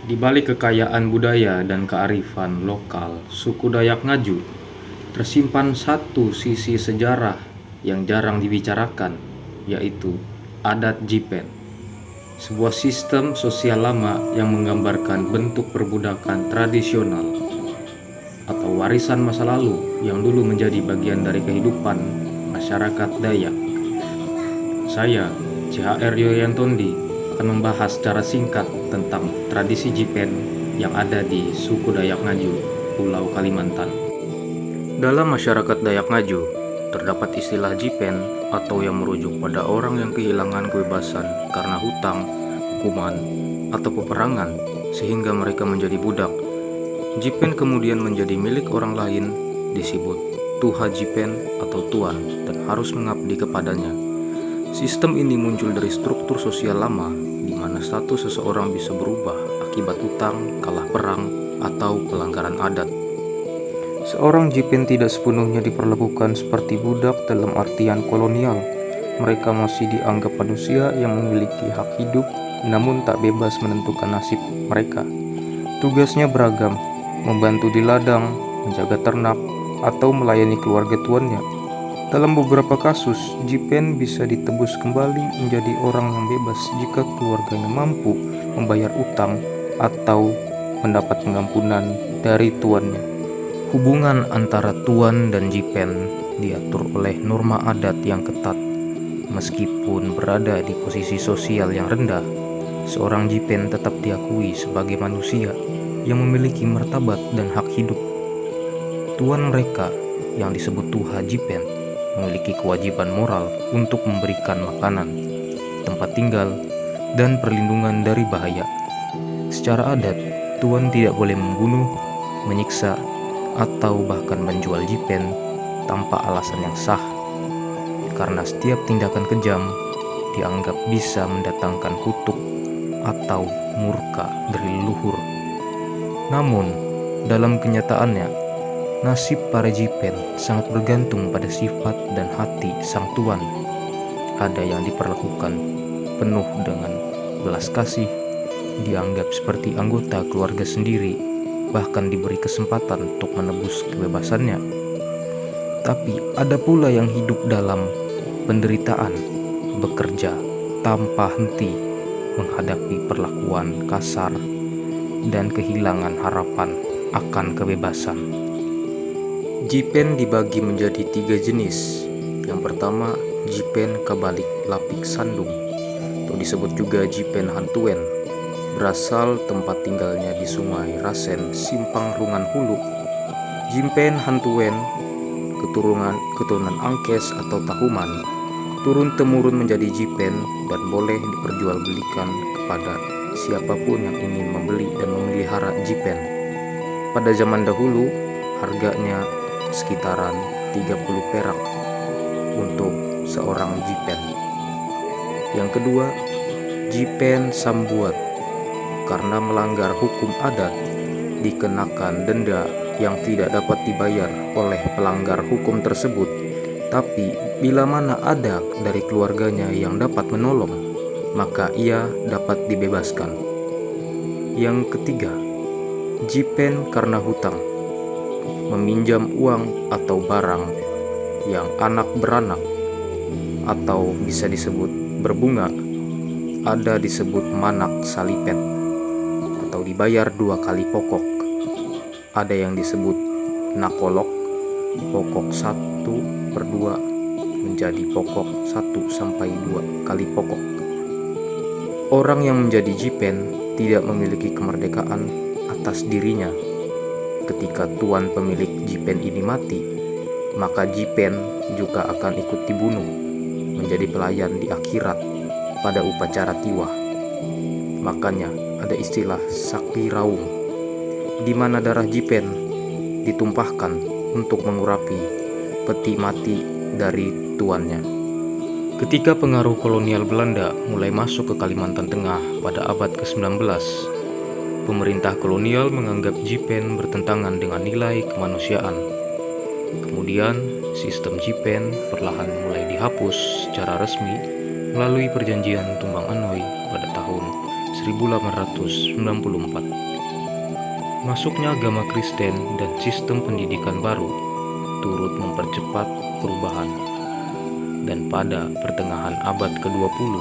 Di balik kekayaan budaya dan kearifan lokal suku Dayak Ngaju, tersimpan satu sisi sejarah yang jarang dibicarakan, yaitu adat Jipen. Sebuah sistem sosial lama yang menggambarkan bentuk perbudakan tradisional atau warisan masa lalu yang dulu menjadi bagian dari kehidupan masyarakat Dayak. Saya, CHR Yoyantondi, akan membahas secara singkat tentang tradisi Jipen yang ada di suku Dayak Ngaju, Pulau Kalimantan. Dalam masyarakat Dayak Ngaju, terdapat istilah Jipen atau yang merujuk pada orang yang kehilangan kebebasan karena hutang, hukuman, atau peperangan sehingga mereka menjadi budak. Jipen kemudian menjadi milik orang lain, disebut Tuha Jipen atau Tuan, dan harus mengabdi kepadanya. Sistem ini muncul dari struktur sosial lama, di mana status seseorang bisa berubah akibat utang, kalah perang, atau pelanggaran adat. Seorang Jipen tidak sepenuhnya diperlakukan seperti budak dalam artian kolonial. Mereka masih dianggap manusia yang memiliki hak hidup, namun tak bebas menentukan nasib mereka. Tugasnya beragam, membantu di ladang, menjaga ternak, atau melayani keluarga tuannya. Dalam beberapa kasus, Jipen bisa ditebus kembali menjadi orang yang bebas jika keluarganya mampu membayar utang atau mendapat pengampunan dari tuannya. Hubungan antara tuan dan Jipen diatur oleh norma adat yang ketat. Meskipun berada di posisi sosial yang rendah, seorang Jipen tetap diakui sebagai manusia yang memiliki martabat dan hak hidup. Tuan mereka yang disebut Tuha Jipen memiliki kewajiban moral untuk memberikan makanan, tempat tinggal, dan perlindungan dari bahaya. Secara adat, tuan tidak boleh membunuh, menyiksa, atau bahkan menjual Jipen tanpa alasan yang sah, karena setiap tindakan kejam dianggap bisa mendatangkan kutuk atau murka dari leluhur. Namun, dalam kenyataannya, nasib para Jipen sangat bergantung pada sifat dan hati sang tuan. Ada yang diperlakukan penuh dengan belas kasih, dianggap seperti anggota keluarga sendiri, bahkan diberi kesempatan untuk menebus kebebasannya. Tapi ada pula yang hidup dalam penderitaan, bekerja tanpa henti, menghadapi perlakuan kasar, dan kehilangan harapan akan kebebasan. Jipen dibagi menjadi 3 jenis. Yang pertama, Jipen Kabalik Lapik Sandung, atau disebut juga Jipen Hantuen, berasal tempat tinggalnya di Sungai Rasen, Simpang Rungan Hulu. Jipen Hantuen, keturunan Angkes atau Tahuman, turun-temurun menjadi Jipen dan boleh diperjualbelikan kepada siapapun yang ingin membeli dan memelihara Jipen. Pada zaman dahulu, harganya sekitaran 30 perak untuk seorang Jipen. Yang kedua, Jipen Sambuat, karena melanggar hukum adat, dikenakan denda yang tidak dapat dibayar oleh pelanggar hukum tersebut. Tapi bila mana ada dari keluarganya yang dapat menolong, maka ia dapat dibebaskan. Yang ketiga, Jipen karena hutang, meminjam uang atau barang yang anak beranak atau bisa disebut berbunga, ada disebut manak salipet, atau dibayar 2 kali pokok. Ada yang disebut nakolok, pokok 1/2 menjadi pokok 1 sampai 2 kali pokok. Orang yang menjadi Jipen tidak memiliki kemerdekaan atas dirinya. Ketika tuan pemilik Jipen ini mati, maka Jipen juga akan ikut dibunuh menjadi pelayan di akhirat pada upacara tiwah. Makanya ada istilah sakti raung, di mana darah Jipen ditumpahkan untuk mengurapi peti mati dari tuannya. Ketika pengaruh kolonial Belanda mulai masuk ke Kalimantan Tengah pada abad ke-19, pemerintah kolonial menganggap Jipen bertentangan dengan nilai kemanusiaan. Kemudian, sistem Jipen perlahan mulai dihapus secara resmi melalui perjanjian Tumbang Anoy pada tahun 1894. Masuknya agama Kristen dan sistem pendidikan baru turut mempercepat perubahan. Dan pada pertengahan abad ke-20,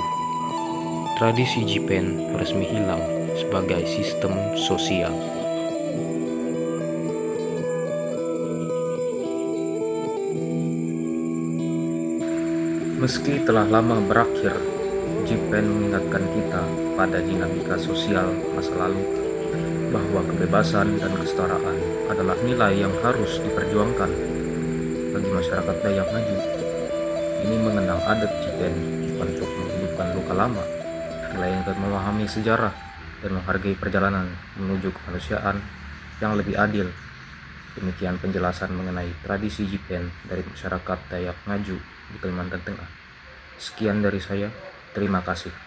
tradisi Jipen resmi hilang sebagai sistem sosial. Meski telah lama berakhir, Jipen mengingatkan kita pada dinamika sosial masa lalu bahwa kebebasan dan kesetaraan adalah nilai yang harus diperjuangkan bagi masyarakat Dayak Ngaju. Ini mengenang adat Jipen untuk menghidupkan luka lama, melainkan memahami sejarah dan menghargai perjalanan menuju kemanusiaan yang lebih adil. Demikian penjelasan mengenai tradisi Jipen dari masyarakat Dayak Ngaju di Kalimantan Tengah. Sekian dari saya, terima kasih.